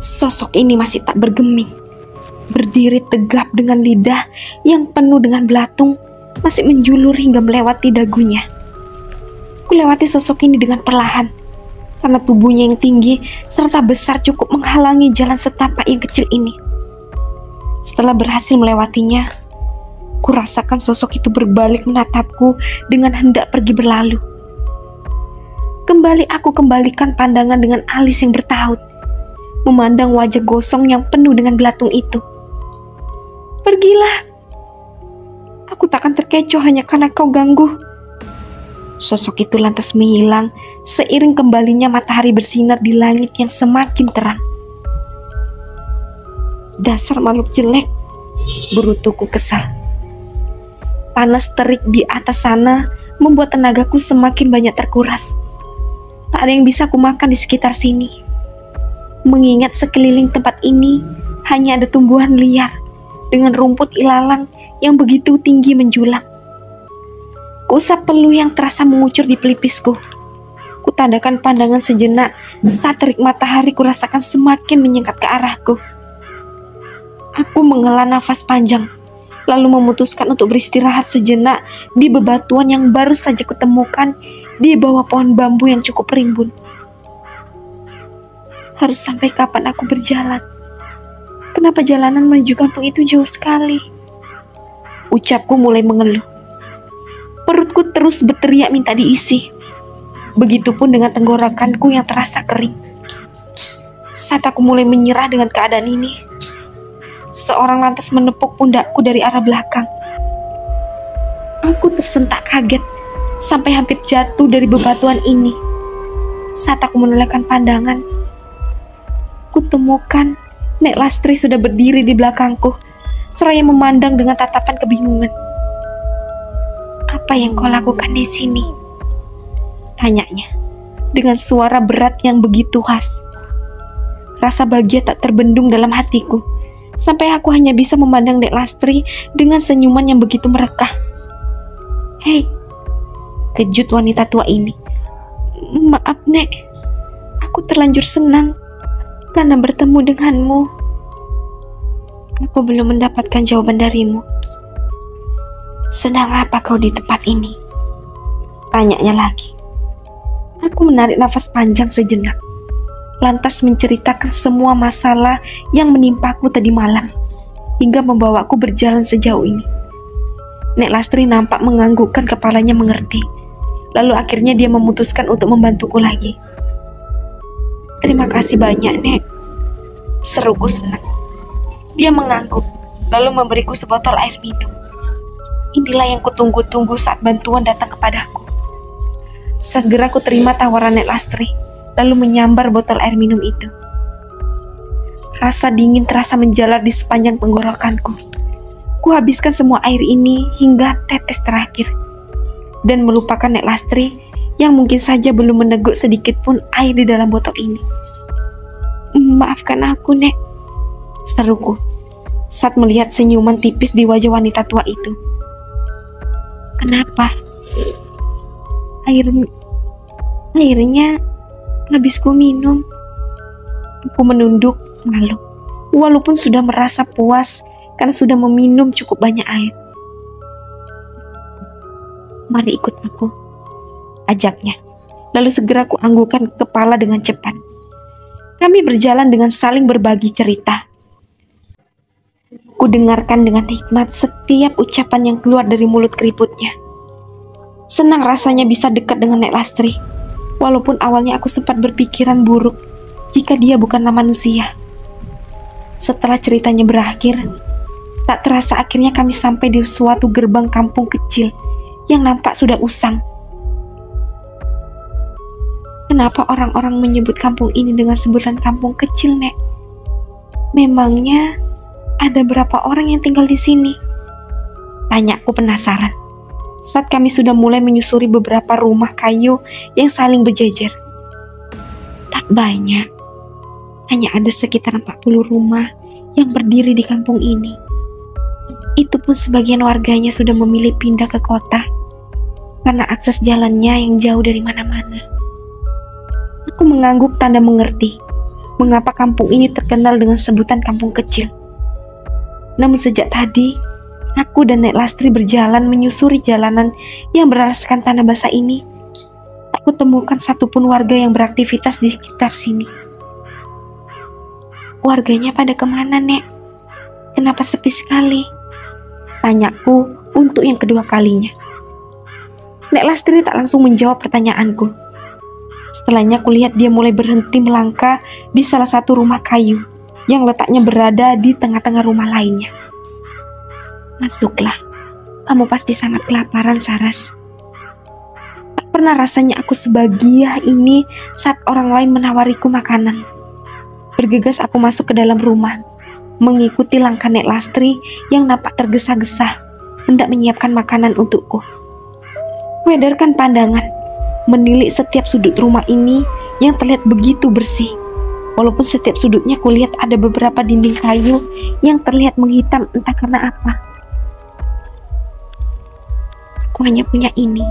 Sosok ini masih tak bergeming, berdiri tegap dengan lidah yang penuh dengan belatung, masih menjulur hingga melewati dagunya. Kulewati sosok ini dengan perlahan, karena tubuhnya yang tinggi serta besar cukup menghalangi jalan setapak yang kecil ini. Setelah berhasil melewatinya, kurasakan sosok itu berbalik menatapku dengan hendak pergi berlalu. Kembali aku kembalikan pandangan dengan alis yang bertaut, memandang wajah gosong yang penuh dengan belatung itu. Pergilah, aku takkan terkecoh hanya karena kau ganggu. Sosok itu lantas menghilang seiring kembalinya matahari bersinar di langit yang semakin terang. Dasar makhluk jelek, berutuku kesal. Panas terik di atas sana membuat tenagaku semakin banyak terkuras. Tak ada yang bisa kumakan di sekitar sini. Mengingat sekeliling tempat ini hanya ada tumbuhan liar dengan rumput ilalang yang begitu tinggi menjulang. Kuusap peluh yang terasa mengucur di pelipisku. Kutandakan pandangan sejenak saat terik matahari kurasakan semakin menyekat ke arahku. Aku menghela nafas panjang, lalu memutuskan untuk beristirahat sejenak di bebatuan yang baru saja kutemukan di bawah pohon bambu yang cukup rimbun. Harus sampai kapan aku berjalan? Kenapa jalanan menuju kampung itu jauh sekali? Ucapku mulai mengeluh. Perutku terus berteriak minta diisi. Begitupun dengan tenggorokanku yang terasa kering. Saat aku mulai menyerah dengan keadaan ini, seseorang lantas menepuk pundakku dari arah belakang. Aku tersentak kaget sampai hampir jatuh dari bebatuan ini. Saat aku menolehkan pandangan, kutemukan Nek Lastri sudah berdiri di belakangku, seraya memandang dengan tatapan kebingungan. Apa yang kau lakukan di sini? Tanyanya dengan suara berat yang begitu khas. Rasa bahagia tak terbendung dalam hatiku, sampai aku hanya bisa memandang Nek Lastri dengan senyuman yang begitu merekah. Hei, kejut wanita tua ini. Maaf Nek, aku terlanjur senang karena bertemu denganmu. Aku belum mendapatkan jawaban darimu. Sedang apa kau di tempat ini? Tanyanya lagi. Aku menarik nafas panjang sejenak, lantas menceritakan semua masalah yang menimpaku tadi malam, hingga membawaku berjalan sejauh ini. Nek Lastri nampak menganggukkan kepalanya mengerti. Lalu akhirnya dia memutuskan untuk membantuku lagi. Terima kasih banyak Nek, seruku senang. Dia mengangguk, lalu memberiku sebotol air minum. Inilah yang kutunggu-tunggu saat bantuan datang kepadaku. Segera ku terima tawaran Nek Lastri, lalu menyambar botol air minum itu. Rasa dingin terasa menjalar di sepanjang tenggorokanku. Ku habiskan semua air ini hingga tetes terakhir, dan melupakan Nek Lastri yang mungkin saja belum meneguk sedikit pun air di dalam botol ini. Maafkan aku Nek, seruku saat melihat senyuman tipis di wajah wanita tua itu. Kenapa? Airnya habis ku minum. Aku menunduk malu, walaupun sudah merasa puas karena sudah meminum cukup banyak air. Mari ikut aku, ajaknya. Lalu segera ku anggukan kepala dengan cepat. Kami berjalan dengan saling berbagi cerita. Ku dengarkan dengan hikmat setiap ucapan yang keluar dari mulut keriputnya. Senang rasanya bisa dekat dengan Nek Lastri, walaupun awalnya aku sempat berpikiran buruk jika dia bukanlah manusia. Setelah ceritanya berakhir, tak terasa akhirnya kami sampai di suatu gerbang kampung kecil yang nampak sudah usang. Kenapa orang-orang menyebut kampung ini dengan sebutan kampung kecil, Nek? Memangnya ada berapa orang yang tinggal di sini? Tanyaku penasaran saat kami sudah mulai menyusuri beberapa rumah kayu yang saling berjejer. Tak banyak, hanya ada sekitar 40 rumah yang berdiri di kampung ini. Itu pun sebagian warganya sudah memilih pindah ke kota karena akses jalannya yang jauh dari mana-mana. Aku mengangguk tanda mengerti, mengapa kampung ini terkenal dengan sebutan kampung kecil. Namun sejak tadi, aku dan Nek Lastri berjalan menyusuri jalanan yang beralaskan tanah basah ini. Aku temukan satupun warga yang beraktivitas di sekitar sini. Warganya pada kemana, Nek? Kenapa sepi sekali? Tanyaku untuk yang kedua kalinya. Nek Lastri tak langsung menjawab pertanyaanku. Setelahnya kulihat dia mulai berhenti melangkah di salah satu rumah kayu yang letaknya berada di tengah-tengah rumah lainnya. Masuklah, kamu pasti sangat kelaparan, Saras. Tak pernah rasanya aku sebahagia ini saat orang lain menawariku makanan. Bergegas aku masuk ke dalam rumah, mengikuti langkah Nek Lastri yang nampak tergesa-gesa hendak menyiapkan makanan untukku. Kuedarkan pandangan, menilik setiap sudut rumah ini yang terlihat begitu bersih. Walaupun setiap sudutnya kulihat ada beberapa dinding kayu yang terlihat menghitam entah karena apa. Aku hanya punya ini,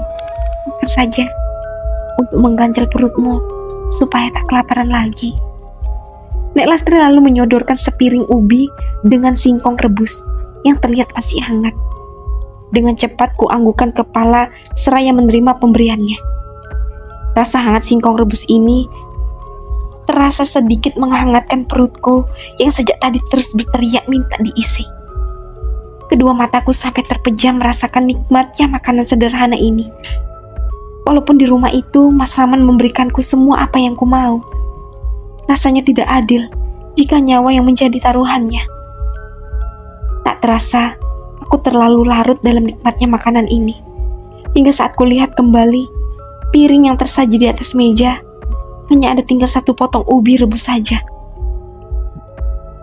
makan saja, untuk mengganjal perutmu supaya tak kelaparan lagi. Nek Lastri lalu menyodorkan sepiring ubi dengan singkong rebus yang terlihat masih hangat. Dengan cepat kuanggukan kepala seraya menerima pemberiannya. Rasa hangat singkong rebus ini terasa sedikit menghangatkan perutku yang sejak tadi terus berteriak minta diisi. Kedua mataku sampai terpejam merasakan nikmatnya makanan sederhana ini. Walaupun di rumah itu Mas Rahman memberikanku semua apa yang ku mau. Rasanya tidak adil jika nyawa yang menjadi taruhannya. Tak terasa, aku terlalu larut dalam nikmatnya makanan ini. Hingga saat kulihat kembali, piring yang tersaji di atas meja hanya ada tinggal satu potong ubi rebus saja.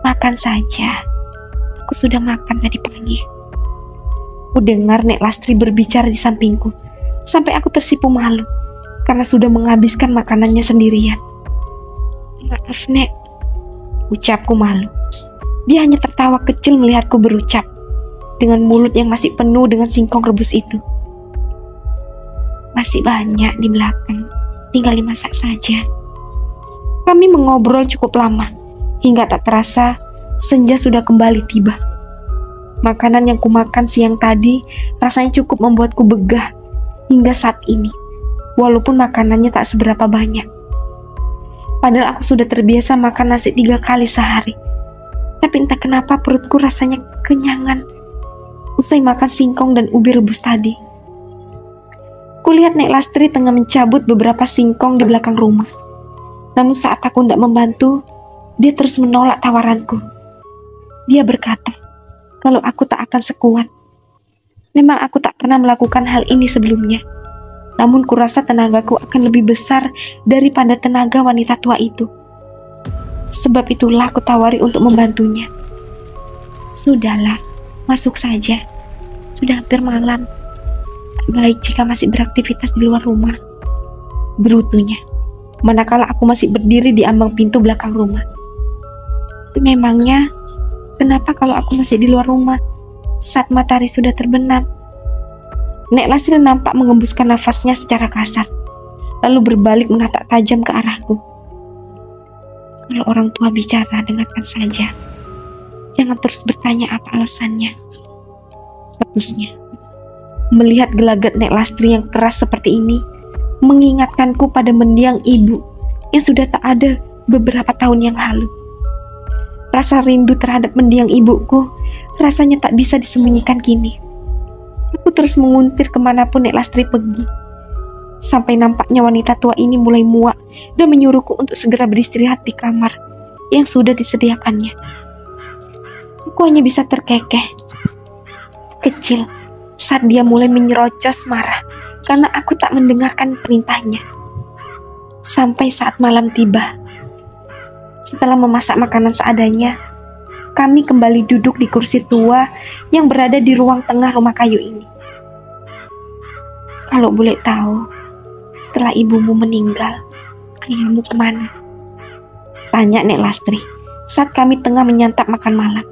Makan saja, aku sudah makan tadi pagi. Ku dengar Nek Lastri berbicara di sampingku, sampai aku tersipu malu karena sudah menghabiskan makanannya sendirian. Maaf, Nek, ucapku malu. Dia hanya tertawa kecil melihatku berucap dengan mulut yang masih penuh dengan singkong rebus itu. Masih banyak di belakang, tinggal dimasak saja. Kami mengobrol cukup lama, hingga tak terasa senja sudah kembali tiba. Makanan yang kumakan siang tadi rasanya cukup membuatku begah hingga saat ini, walaupun makanannya tak seberapa banyak. Padahal aku sudah terbiasa makan nasi 3 kali sehari. Tapi entah kenapa perutku rasanya kenyangan usai makan singkong dan ubi rebus tadi. Kulihat Nek Lastri tengah mencabut beberapa singkong di belakang rumah. Namun saat aku hendak membantu, dia terus menolak tawaranku. Dia berkata, kalau aku tak akan sekuat. Memang aku tak pernah melakukan hal ini sebelumnya. Namun kurasa tenagaku akan lebih besar daripada tenaga wanita tua itu. Sebab itulah aku tawari untuk membantunya. Sudahlah, masuk saja. Sudah hampir malam. Baik jika masih beraktivitas di luar rumah, berutunya. Manakala aku masih berdiri di ambang pintu belakang rumah. Memangnya, kenapa kalau aku masih di luar rumah saat matahari sudah terbenam? Nek Lastri nampak mengembuskan nafasnya secara kasar, lalu berbalik menatap tajam ke arahku. Kalau orang tua bicara, dengarkan saja. Jangan terus bertanya apa alasannya. Putusnya. Melihat gelagat Nek Lastri yang keras seperti ini, mengingatkanku pada mendiang ibu yang sudah tak ada beberapa tahun yang lalu. Rasa rindu terhadap mendiang ibuku rasanya tak bisa disembunyikan kini. Aku terus menguntir kemanapun Nek Lastri pergi. Sampai nampaknya wanita tua ini mulai muak dan menyuruhku untuk segera beristirahat di kamar yang sudah disediakannya. Aku hanya bisa terkekeh, kecil, saat dia mulai menyerocos marah karena aku tak mendengarkan perintahnya. Sampai saat malam tiba. Setelah memasak makanan seadanya, kami kembali duduk di kursi tua yang berada di ruang tengah rumah kayu ini. Kalau boleh tahu, setelah ibumu meninggal, ayahmu kemana? Tanya Nek Lastri saat kami tengah menyantap makan malam.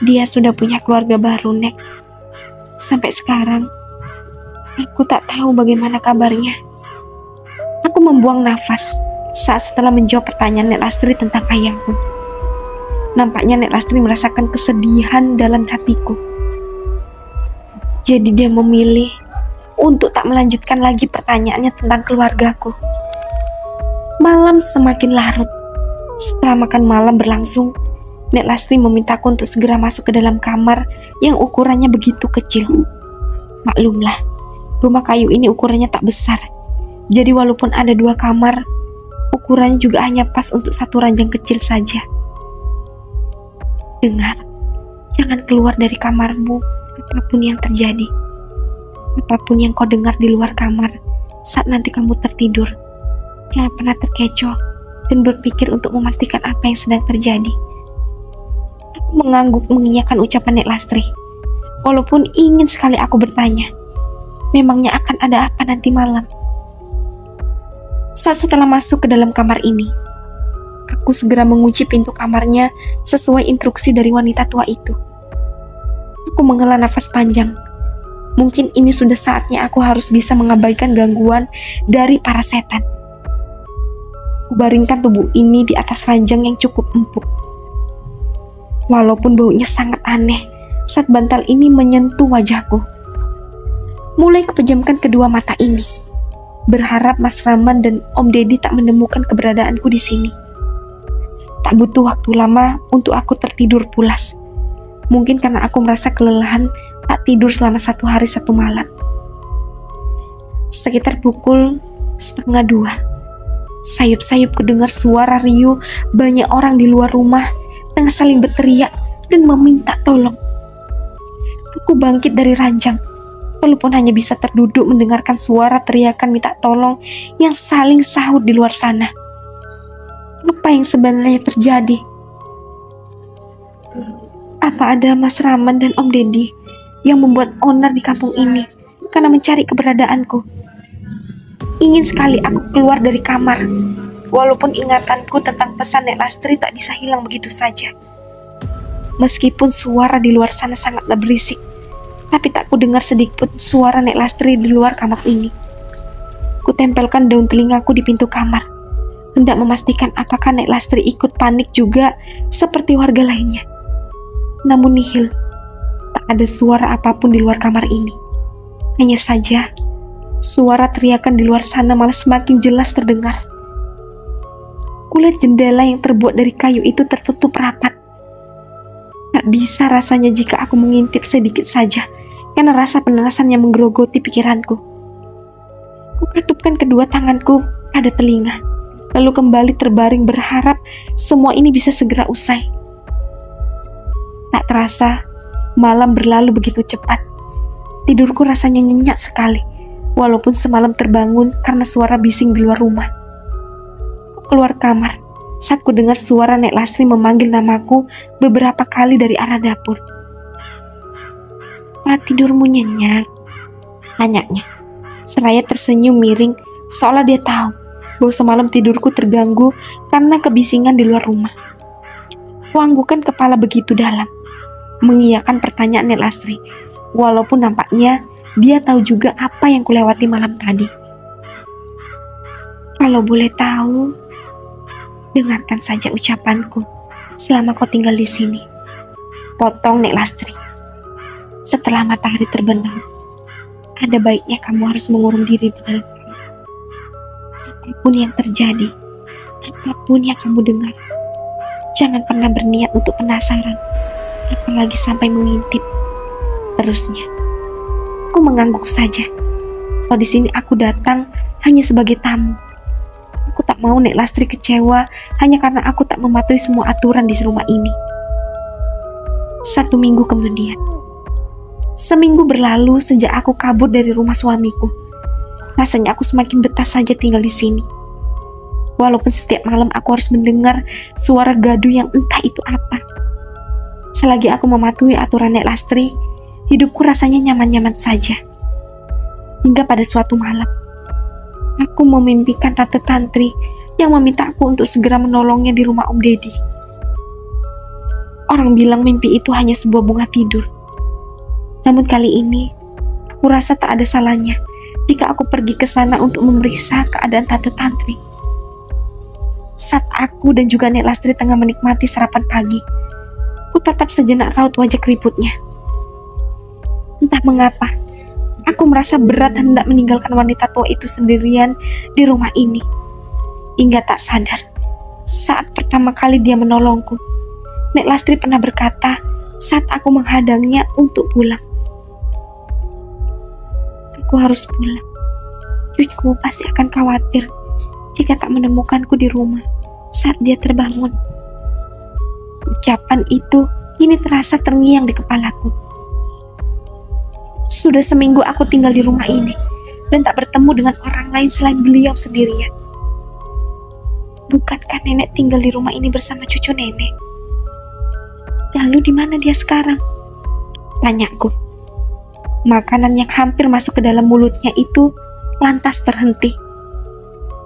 Dia sudah punya keluarga baru, Nek. Sampai sekarang, aku tak tahu bagaimana kabarnya. Aku membuang nafas saat setelah menjawab pertanyaan Nek Lastri tentang ayahku. Nampaknya Nek Lastri merasakan kesedihan dalam hatiku. Jadi dia memilih untuk tak melanjutkan lagi pertanyaannya tentang keluargaku. Malam semakin larut. Setelah makan malam berlangsung, Nek Lastri memintaku untuk segera masuk ke dalam kamar yang ukurannya begitu kecil. Maklumlah, rumah kayu ini ukurannya tak besar. Jadi walaupun ada 2 kamar, ukurannya juga hanya pas untuk 1 ranjang kecil saja. Dengar, jangan keluar dari kamarmu apapun yang terjadi. Apapun yang kau dengar di luar kamar saat nanti kamu tertidur, jangan pernah terkecoh dan berpikir untuk memastikan apa yang sedang terjadi. Aku mengangguk mengiyakan ucapan Nek Lastri. Walaupun ingin sekali aku bertanya, memangnya akan ada apa nanti malam? Saat setelah masuk ke dalam kamar ini, aku segera mengunci pintu kamarnya sesuai instruksi dari wanita tua itu. Aku menghela nafas panjang. Mungkin ini sudah saatnya aku harus bisa mengabaikan gangguan dari para setan. Kubaringkan tubuh ini di atas ranjang yang cukup empuk. Walaupun baunya sangat aneh saat bantal ini menyentuh wajahku. Mulai kupejamkan kedua mata ini, berharap Mas Rahman dan Om Deddy tak menemukan keberadaanku di sini. Tak butuh waktu lama untuk aku tertidur pulas. Mungkin karena aku merasa kelelahan tak tidur selama 1 hari 1 malam. Sekitar pukul 1:30, sayup-sayup kudengar suara riuh banyak orang di luar rumah tengah saling berteriak dan meminta tolong. Aku bangkit dari ranjang, walaupun hanya bisa terduduk mendengarkan suara teriakan minta tolong yang saling sahut di luar sana. Apa yang sebenarnya terjadi? Apa ada Mas Rahman dan Om Deddy yang membuat onar di kampung ini karena mencari keberadaanku? Ingin sekali aku keluar dari kamar, walaupun ingatanku tentang pesan Nek Lastri tak bisa hilang begitu saja. Meskipun suara di luar sana sangatlah berisik, tapi tak ku dengar sedikit pun suara Nek Lastri di luar kamar ini. Ku tempelkan daun telingaku di pintu kamar, hendak memastikan apakah Nek Lastri ikut panik juga seperti warga lainnya. Namun nihil, tak ada suara apapun di luar kamar ini. Hanya saja, suara teriakan di luar sana malah semakin jelas terdengar. Kulihat jendela yang terbuat dari kayu itu tertutup rapat. Tak bisa rasanya jika aku mengintip sedikit saja, karena rasa penerasan yang menggerogoti pikiranku. Kuketupkan kedua tanganku pada telinga, lalu kembali terbaring berharap semua ini bisa segera usai. Tak terasa, malam berlalu begitu cepat. Tidurku rasanya nyenyak sekali, walaupun semalam terbangun karena suara bising di luar rumah. Aku keluar kamar saat ku dengar suara Nek Lastri memanggil namaku beberapa kali dari arah dapur. "Apa tidurmu nyenyak?" tanyanya, seraya tersenyum miring seolah dia tahu bahwa semalam tidurku terganggu karena kebisingan di luar rumah. Kuanggukan kepala begitu dalam, mengiyakan pertanyaan Nek Lastri, walaupun nampaknya dia tahu juga apa yang kulewati malam tadi. "Kalau boleh tahu, dengarkan saja ucapanku selama kau tinggal di sini," potong Nek Lastri. "Setelah matahari terbenam, ada baiknya kamu harus mengurung diri di dalam kamar. Apapun yang terjadi, apapun yang kamu dengar, jangan pernah berniat untuk penasaran, apalagi sampai mengintip." Terusnya, aku mengangguk saja. Kalau di sini aku datang hanya sebagai tamu. Aku tak mau Nek Lastri kecewa hanya karena aku tak mematuhi semua aturan di rumah ini. 1 minggu kemudian, seminggu berlalu sejak aku kabur dari rumah suamiku. Rasanya aku semakin betah saja tinggal di sini. Walaupun setiap malam aku harus mendengar suara gaduh yang entah itu apa. Selagi aku mematuhi aturan Nek Lastri, hidupku rasanya nyaman-nyaman saja. Hingga pada suatu malam, aku memimpikan Tante Tantri yang meminta aku untuk segera menolongnya di rumah Om Deddy. Orang bilang mimpi itu hanya sebuah bunga tidur. Namun kali ini, aku rasa tak ada salahnya jika aku pergi ke sana untuk memeriksa keadaan Tante Tantri. Saat aku dan juga Nek Lastri tengah menikmati sarapan pagi, ku tatap sejenak raut wajah keriputnya. Entah mengapa, aku merasa berat hendak meninggalkan wanita tua itu sendirian di rumah ini. Hingga tak sadar, saat pertama kali dia menolongku, Nek Lastri pernah berkata saat aku menghadangnya untuk pulang. Aku harus pulang. Cucuku pasti akan khawatir jika tak menemukanku di rumah saat dia terbangun. Ucapan itu kini terasa terngiang di kepalaku. Sudah seminggu aku tinggal di rumah ini dan tak bertemu dengan orang lain selain beliau sendirian. Bukankah nenek tinggal di rumah ini bersama cucu nenek? Lalu di mana dia sekarang? Tanyaku. Makanan yang hampir masuk ke dalam mulutnya itu lantas terhenti.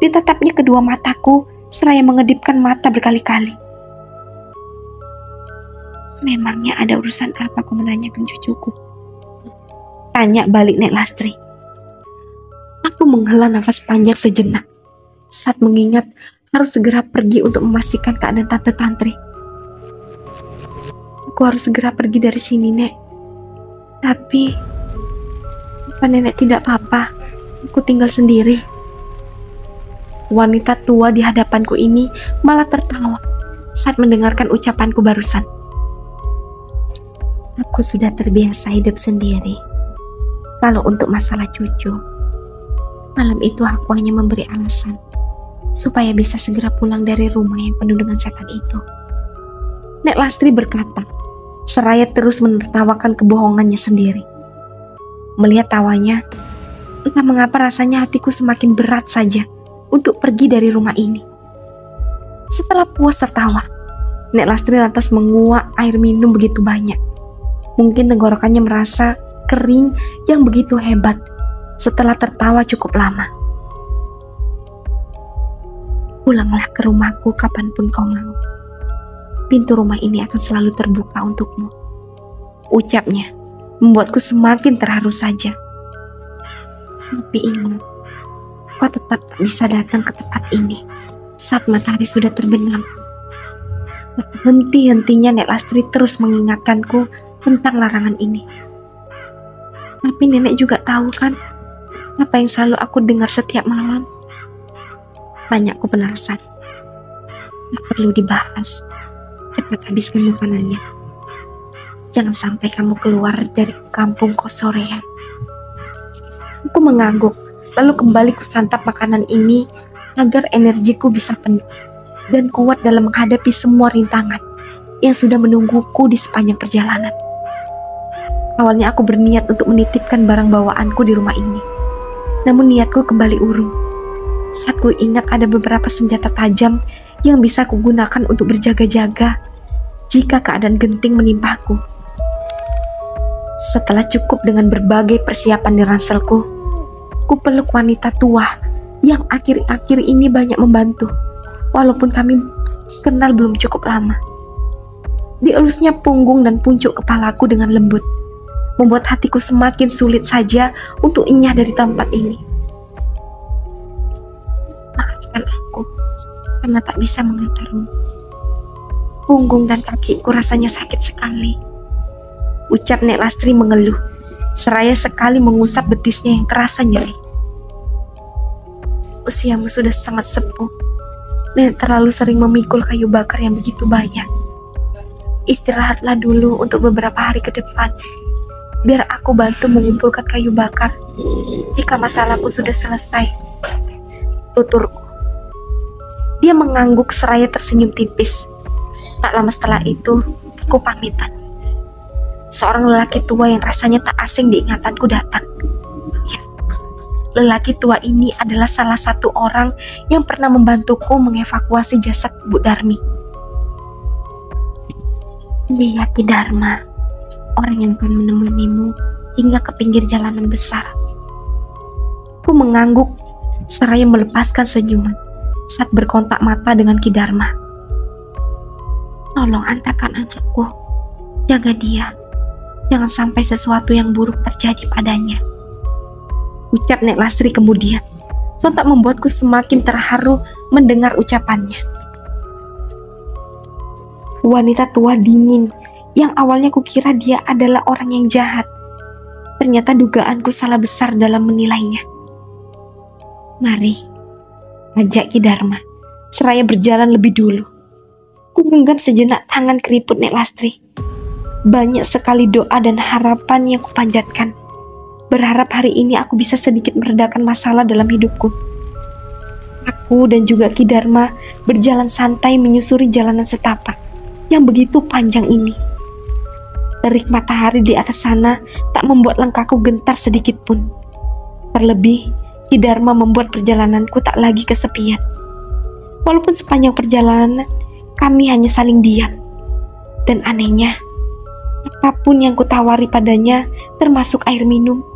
Ditatapnya kedua mataku seraya mengedipkan mata berkali-kali. Memangnya ada urusan apa kau menanyakan cucuku? Tanya balik Nek Lastri. Aku menghela nafas panjang sejenak saat mengingat harus segera pergi untuk memastikan keadaan Tante Tantri. Aku harus segera pergi dari sini, Nek. Tapi apa nenek tidak apa-apa? Aku tinggal sendiri. Wanita tua di hadapanku ini malah tertawa saat mendengarkan ucapanku barusan. Aku sudah terbiasa hidup sendiri. Kalau untuk masalah cucu, malam itu aku hanya memberi alasan supaya bisa segera pulang dari rumah yang penuh dengan setan itu. Nek Lastri berkata, seraya terus menertawakan kebohongannya sendiri. Melihat tawanya, entah mengapa rasanya hatiku semakin berat saja untuk pergi dari rumah ini. Setelah puas tertawa, Nek Lastri lantas menguak air minum begitu banyak. Mungkin tenggorokannya merasa kering yang begitu hebat setelah tertawa cukup lama. Pulanglah ke rumahku kapanpun kau mau. Pintu rumah ini akan selalu terbuka untukmu. Ucapnya membuatku semakin terharu saja. Tapi ingat, kau tetap tak bisa datang ke tempat ini saat matahari sudah terbenam. Tak henti-hentinya Nek Lastri terus mengingatkanku tentang larangan ini. Tapi nenek juga tahu kan apa yang selalu aku dengar setiap malam? Tanyaku penasaran. Tak perlu dibahas. Cepat habiskan makanannya. Jangan sampai kamu keluar dari kampung kau sorean. Aku mengangguk, lalu kembali kusantap makanan ini agar energiku bisa penuh dan kuat dalam menghadapi semua rintangan yang sudah menungguku di sepanjang perjalanan. Awalnya aku berniat untuk menitipkan barang bawaanku di rumah ini. Namun niatku kembali urung. Saat ku ingat ada beberapa senjata tajam yang bisa kugunakan untuk berjaga-jaga jika keadaan genting menimpaku. Setelah cukup dengan berbagai persiapan di ranselku, ku peluk wanita tua yang akhir-akhir ini banyak membantu, walaupun kami kenal belum cukup lama. Dielusnya punggung dan puncuk kepalaku dengan lembut, membuat hatiku semakin sulit saja untuk enyah dari tempat ini. Maafkan aku karena tak bisa mengantarmu. Punggung dan kakiku rasanya sakit sekali. Ucap Nek Lastri mengeluh, seraya sekali mengusap betisnya yang terasa nyeri. Usiamu sudah sangat sepuh dan terlalu sering memikul kayu bakar yang begitu banyak. Istirahatlah dulu untuk beberapa hari ke depan, biar aku bantu mengumpulkan kayu bakar jika masalahku sudah selesai, tuturku. Dia mengangguk seraya tersenyum tipis. Tak lama setelah itu, aku pamitan. Seorang lelaki tua yang rasanya tak asing di ingatanku datang. Ya, lelaki tua ini adalah salah satu orang yang pernah membantuku mengevakuasi jasad Bu Darmi. Dia Ki Dharma, orang yang akan menemanimu hingga ke pinggir jalanan besar. Aku mengangguk seraya melepaskan senyuman saat berkontak mata dengan Ki Dharma. Tolong antarkan anakku, jaga dia. Jangan sampai sesuatu yang buruk terjadi padanya. Ucap Nek Lastri kemudian. Sontak membuatku semakin terharu mendengar ucapannya. wanita tua dingin yang awalnya kukira dia adalah orang yang jahat. Ternyata dugaanku salah besar dalam menilainya. Mari, ajak Ki Dharma, seraya berjalan lebih dulu. Ku genggam sejenak tangan keriput Nek Lastri. Banyak sekali doa dan harapan yang kupanjatkan. Berharap hari ini aku bisa sedikit meredakan masalah dalam hidupku. Aku dan juga Ki Dharma berjalan santai menyusuri jalanan setapak yang begitu panjang ini. Terik matahari di atas sana tak membuat langkahku gentar sedikit pun. Terlebih, Ki Dharma membuat perjalananku tak lagi kesepian. Walaupun sepanjang perjalanan kami hanya saling diam. Dan anehnya, apapun yang kutawari padanya, termasuk air minum,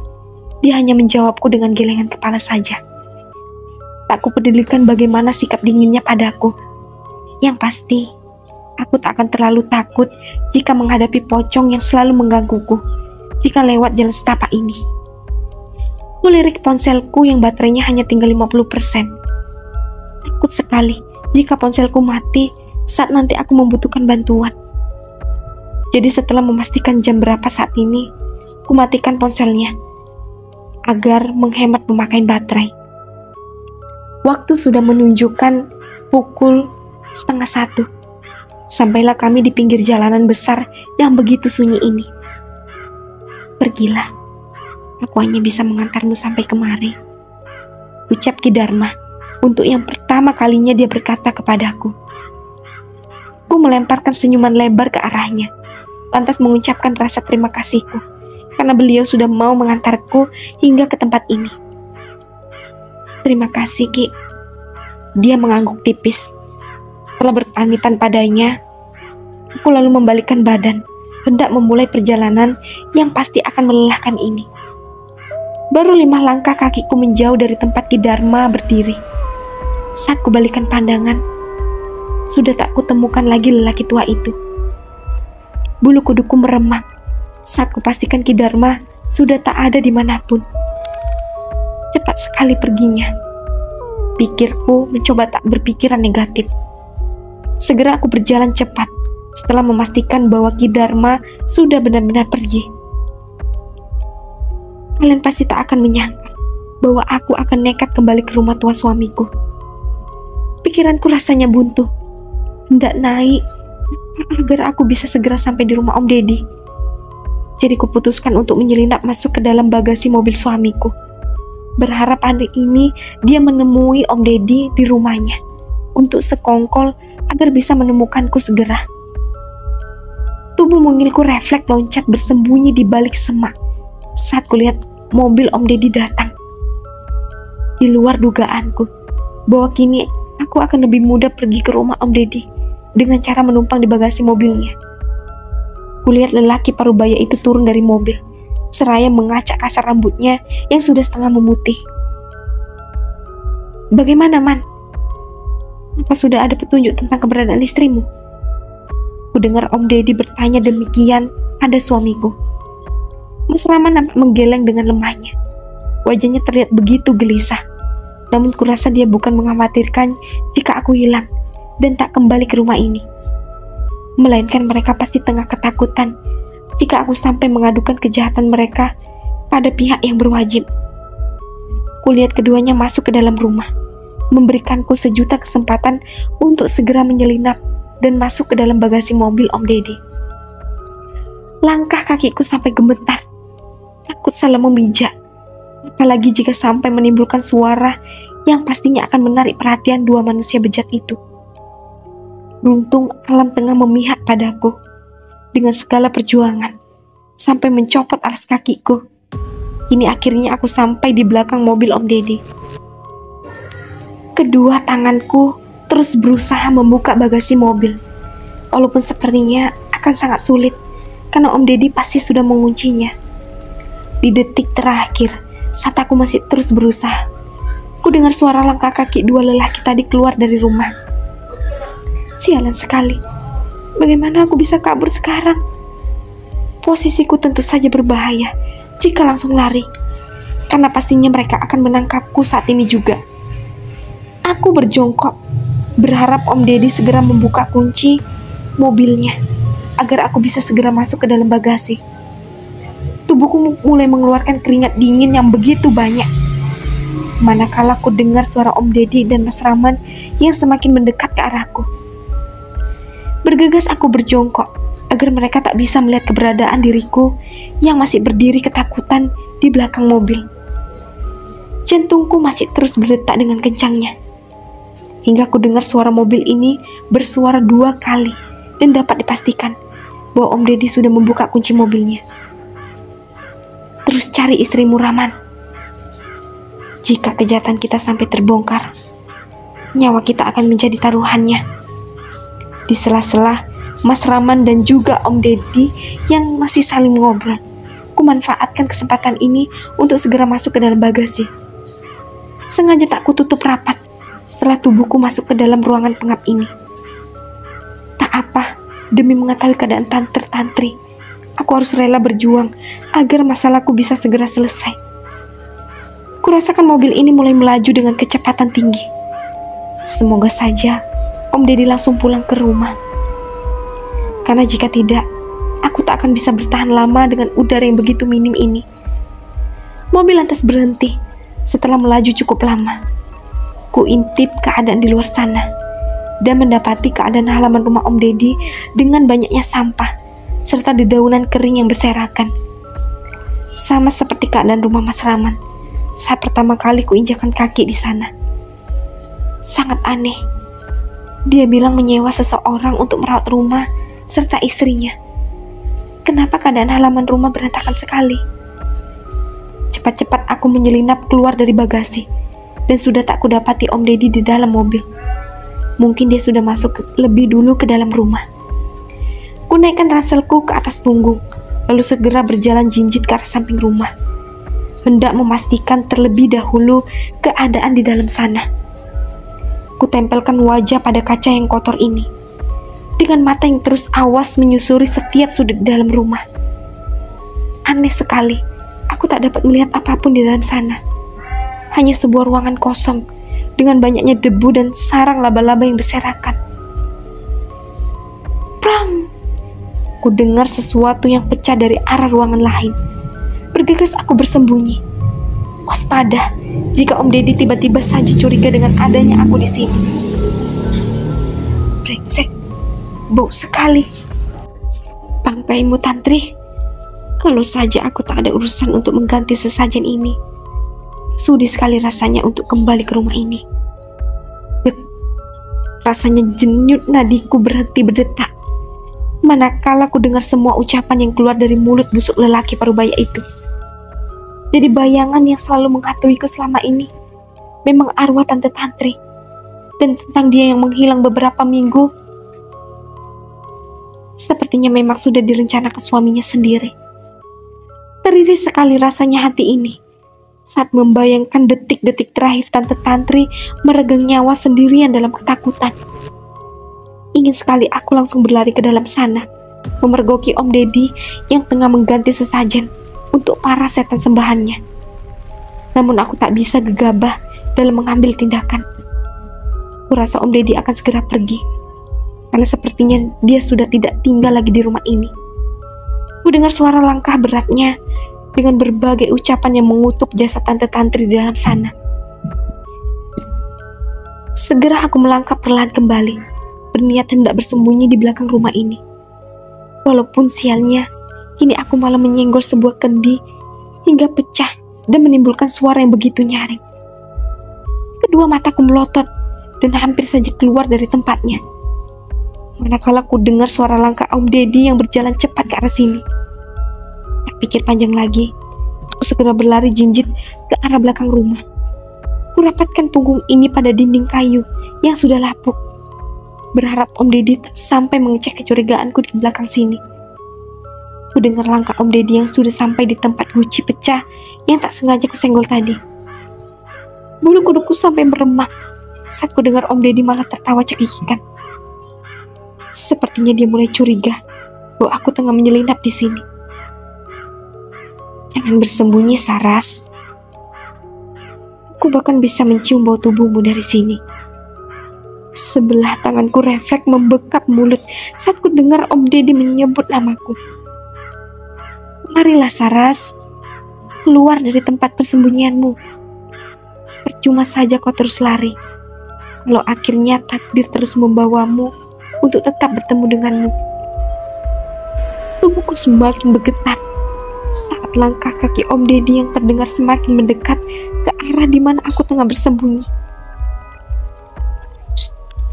dia hanya menjawabku dengan gelengan kepala saja. Tak kupedulikan bagaimana sikap dinginnya padaku. Yang pasti, aku tak akan terlalu takut jika menghadapi pocong yang selalu menggangguku jika lewat jalan setapak ini. Melirik ponselku yang baterainya hanya tinggal 50%. Takut sekali jika ponselku mati saat nanti aku membutuhkan bantuan. Jadi setelah memastikan jam berapa saat ini, ku matikan ponselnya agar menghemat pemakaian baterai. Waktu sudah menunjukkan pukul 12:30. Sampailah kami di pinggir jalanan besar yang begitu sunyi ini. Pergilah, aku hanya bisa mengantarmu sampai kemari, ucap Ki Dharma untuk yang pertama kalinya dia berkata kepadaku. Aku melemparkan senyuman lebar ke arahnya, lantas mengucapkan rasa terima kasihku karena beliau sudah mau mengantarku hingga ke tempat ini. Terima kasih, Ki. Dia mengangguk tipis. Setelah berpamitan padanya, aku lalu membalikkan badan, hendak memulai perjalanan yang pasti akan melelahkan ini. Baru 5 langkah kakiku menjauh dari tempat Ki Dharma berdiri. Saat kubalikkan pandangan, sudah tak kutemukan lagi lelaki tua itu. Bulu kuduku meremak saat kupastikan Ki Dharma sudah tak ada dimanapun. Cepat sekali perginya. Pikirku mencoba tak berpikiran negatif. Segera aku berjalan cepat setelah memastikan bahwa Ki Dharma sudah benar-benar pergi. Kalian pasti tak akan menyangka bahwa aku akan nekat kembali ke rumah tua suamiku. Pikiranku rasanya buntu, hendak naik agar aku bisa segera sampai di rumah Om Deddy. Jadi kuputuskan untuk menyelinap masuk ke dalam bagasi mobil suamiku. Berharap hari ini dia menemui Om Deddy di rumahnya untuk sekongkol agar bisa menemukanku segera. Tubuh mungilku refleks loncat bersembunyi di balik semak saat kulihat mobil Om Deddy datang. Di luar dugaanku bahwa kini aku akan lebih mudah pergi ke rumah Om Deddy dengan cara menumpang di bagasi mobilnya. Kulihat lelaki parubaya itu turun dari mobil, seraya mengacak kasar rambutnya yang sudah setengah memutih. Bagaimana, Man? Apa sudah ada petunjuk tentang keberadaan istrimu? Kudengar Om Deddy bertanya demikian pada suamiku. Mas Rama nampak menggeleng dengan lemahnya. Wajahnya terlihat begitu gelisah. Namun kurasa dia bukan mengkhawatirkan jika aku hilang dan tak kembali ke rumah ini. Melainkan mereka pasti tengah ketakutan jika aku sampai mengadukan kejahatan mereka pada pihak yang berwajib. Kulihat keduanya masuk ke dalam rumah, memberikanku sejuta kesempatan untuk segera menyelinap dan masuk ke dalam bagasi mobil Om Deddy. Langkah kakiku sampai gemetar, takut salah memijak, apalagi jika sampai menimbulkan suara yang pastinya akan menarik perhatian dua manusia bejat itu. Beruntung alam tengah memihak padaku dengan segala perjuangan sampai mencopot alas kakiku. Kini akhirnya aku sampai di belakang mobil Om Deddy. Kedua tanganku terus berusaha membuka bagasi mobil, walaupun sepertinya akan sangat sulit karena Om Deddy pasti sudah menguncinya. Di detik terakhir saat aku masih terus berusaha, ku dengar suara langkah kaki dua lelaki tadi keluar dari rumah. Sialan sekali, bagaimana aku bisa kabur sekarang? Posisiku tentu saja berbahaya jika langsung lari, karena pastinya mereka akan menangkapku saat ini juga. Aku berjongkok, berharap Om Deddy segera membuka kunci mobilnya agar aku bisa segera masuk ke dalam bagasi. Tubuhku mulai mengeluarkan keringat dingin yang begitu banyak. Manakala aku dengar suara Om Deddy dan Mas Rahman yang semakin mendekat ke arahku. Bergegas aku berjongkok agar mereka tak bisa melihat keberadaan diriku yang masih berdiri ketakutan di belakang mobil. Jantungku masih terus berdetak dengan kencangnya. Hingga aku dengar suara mobil ini bersuara 2 kali dan dapat dipastikan bahwa Om Deddy sudah membuka kunci mobilnya. Terus cari istrimu, Rahman. Jika kejahatan kita sampai terbongkar, nyawa kita akan menjadi taruhannya. Di sela-sela Mas Rahman dan juga Om Deddy yang masih saling ngobrol, aku manfaatkan kesempatan ini untuk segera masuk ke dalam bagasi. Sengaja tak kututup rapat setelah tubuhku masuk ke dalam ruangan pengap ini. Tak apa, demi mengetahui keadaan tantri, aku harus rela berjuang agar masalahku bisa segera selesai. Kurasakan mobil ini mulai melaju dengan kecepatan tinggi. Semoga saja Om Deddy langsung pulang ke rumah. Karena jika tidak, aku tak akan bisa bertahan lama dengan udara yang begitu minim ini. Mobil lantas berhenti setelah melaju cukup lama. Ku intip keadaan di luar sana dan mendapati keadaan halaman rumah Om Deddy dengan banyaknya sampah serta dedaunan kering yang berserakan. Sama seperti keadaan rumah Mas Rahman saat pertama kali ku injakan kaki di sana. Sangat aneh. Dia bilang menyewa seseorang untuk merawat rumah serta istrinya. Kenapa keadaan halaman rumah berantakan sekali? Cepat-cepat aku menyelinap keluar dari bagasi dan sudah tak kudapati Om Deddy di dalam mobil. Mungkin dia sudah masuk lebih dulu ke dalam rumah. Ku naikkan raselku ke atas punggung, lalu segera berjalan jinjit ke arah samping rumah, hendak memastikan terlebih dahulu keadaan di dalam sana. Ku tempelkan wajah pada kaca yang kotor ini, dengan mata yang terus awas menyusuri setiap sudut dalam rumah. Aneh sekali, aku tak dapat melihat apapun di dalam sana. Hanya sebuah ruangan kosong dengan banyaknya debu dan sarang laba-laba yang berserakan. Pram! Ku dengar sesuatu yang pecah dari arah ruangan lain. Bergegas aku bersembunyi. Waspada jika Om Deddy tiba-tiba saja curiga dengan adanya aku di sini. Brengsek, bau sekali. Pangkaimu, Tantri. Kalau saja aku tak ada urusan untuk mengganti sesajen ini, sudi sekali rasanya untuk kembali ke rumah ini. Rasanya jenyut nadiku berhenti berdetak manakala ku dengar semua ucapan yang keluar dari mulut busuk lelaki parubaya itu. Jadi bayangan yang selalu menghantuiku selama ini memang arwah Tante Tantri, dan tentang dia yang menghilang beberapa minggu sepertinya memang sudah direncanakan suaminya sendiri. Teriri sekali rasanya hati ini saat membayangkan detik-detik terakhir Tante Tantri meregang nyawa sendirian dalam ketakutan. Ingin sekali aku langsung berlari ke dalam sana, memergoki Om Deddy yang tengah mengganti sesajen untuk para setan sembahannya. Namun aku tak bisa gegabah dalam mengambil tindakan. Kurasa Om Deddy akan segera pergi, karena sepertinya dia sudah tidak tinggal lagi di rumah ini. Ku dengar suara langkah beratnya dengan berbagai ucapan yang mengutuk jasad Tante Tantri di dalam sana. Segera aku melangkah perlahan kembali, berniat hendak bersembunyi di belakang rumah ini. Walaupun sialnya, kini aku malah menyenggol sebuah kendi hingga pecah dan menimbulkan suara yang begitu nyaring. Kedua mataku melotot dan hampir saja keluar dari tempatnya, manakala ku dengar suara langkah Om Deddy yang berjalan cepat ke arah sini. Tak pikir panjang lagi, aku segera berlari jinjit ke arah belakang rumah. Ku rapatkan punggung ini pada dinding kayu yang sudah lapuk, berharap Om Deddy tak sampai mengecek kecurigaanku di belakang sini. Ku dengar langkah Om Deddy yang sudah sampai di tempat guci pecah yang tak sengaja ku senggol tadi. Bulu kuduku sampai meremak saat ku dengar Om Deddy malah tertawa cekikikan. Sepertinya dia mulai curiga bahwa aku tengah menyelinap di sini. Jangan bersembunyi, Saras. Aku bahkan bisa mencium bau tubuhmu dari sini. Sebelah tanganku refleks membekap mulut saat ku dengar Om Deddy menyebut namaku. Marilah Saras, keluar dari tempat persembunyianmu. Percuma saja kau terus lari, kalau akhirnya takdir terus membawamu untuk tetap bertemu denganmu. Tubuhku semakin bergetar saat langkah kaki Om Deddy yang terdengar semakin mendekat ke arah di mana aku tengah bersembunyi.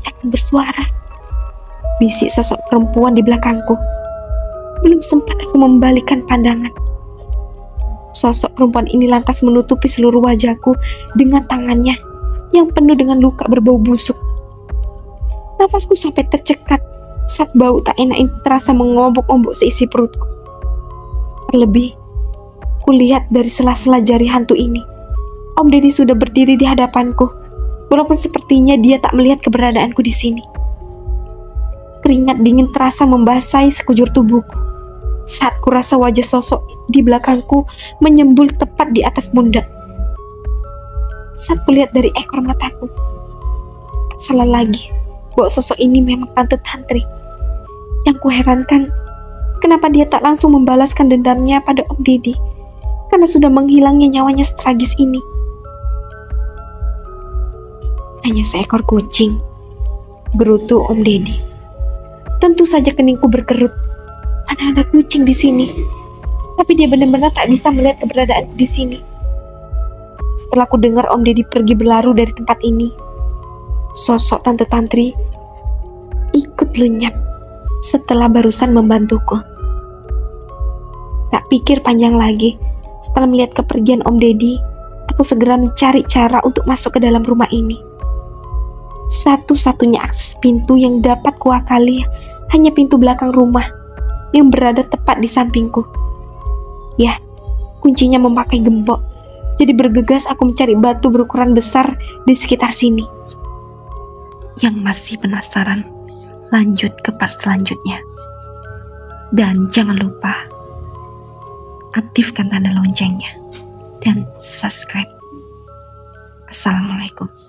Jangan bersuara, bisik sosok perempuan di belakangku. Belum sempat aku membalikkan pandangan, sosok perempuan ini lantas menutupi seluruh wajahku dengan tangannya yang penuh dengan luka berbau busuk. Nafasku sampai tercekat saat bau tak enak ini terasa mengombok-ombok seisi perutku. Terlebih, kulihat dari sela-sela jari hantu ini, Om Deddy sudah berdiri di hadapanku, walaupun sepertinya dia tak melihat keberadaanku di sini. Keringat dingin terasa membasahi sekujur tubuhku saat kurasa wajah sosok di belakangku menyembul tepat di atas pundak. Saat kulihat dari ekor mataku, tak salah lagi bahwa sosok ini memang Tante Tantri. Yang kuherankan, kenapa dia tak langsung membalaskan dendamnya pada Om Deddy karena sudah menghilangnya nyawanya setragis ini. Hanya seekor kucing, gerutu Om Deddy. Tentu saja keningku berkerut. Mana ada kucing di sini? Tapi dia benar-benar tak bisa melihat keberadaanku di sini. Setelah ku dengar Om Deddy pergi berlaru dari tempat ini, sosok Tante Tantri ikut lenyap setelah barusan membantuku. Tak pikir panjang lagi, setelah melihat kepergian Om Deddy, aku segera mencari cara untuk masuk ke dalam rumah ini. Satu-satunya akses pintu yang dapat kuakali hanya pintu belakang rumah yang berada tepat di sampingku. Ya, kuncinya memakai gembok. Jadi bergegas aku mencari batu berukuran besar di sekitar sini. Yang masih penasaran, lanjut ke part selanjutnya. Dan jangan lupa aktifkan tanda loncengnya dan subscribe. Assalamualaikum.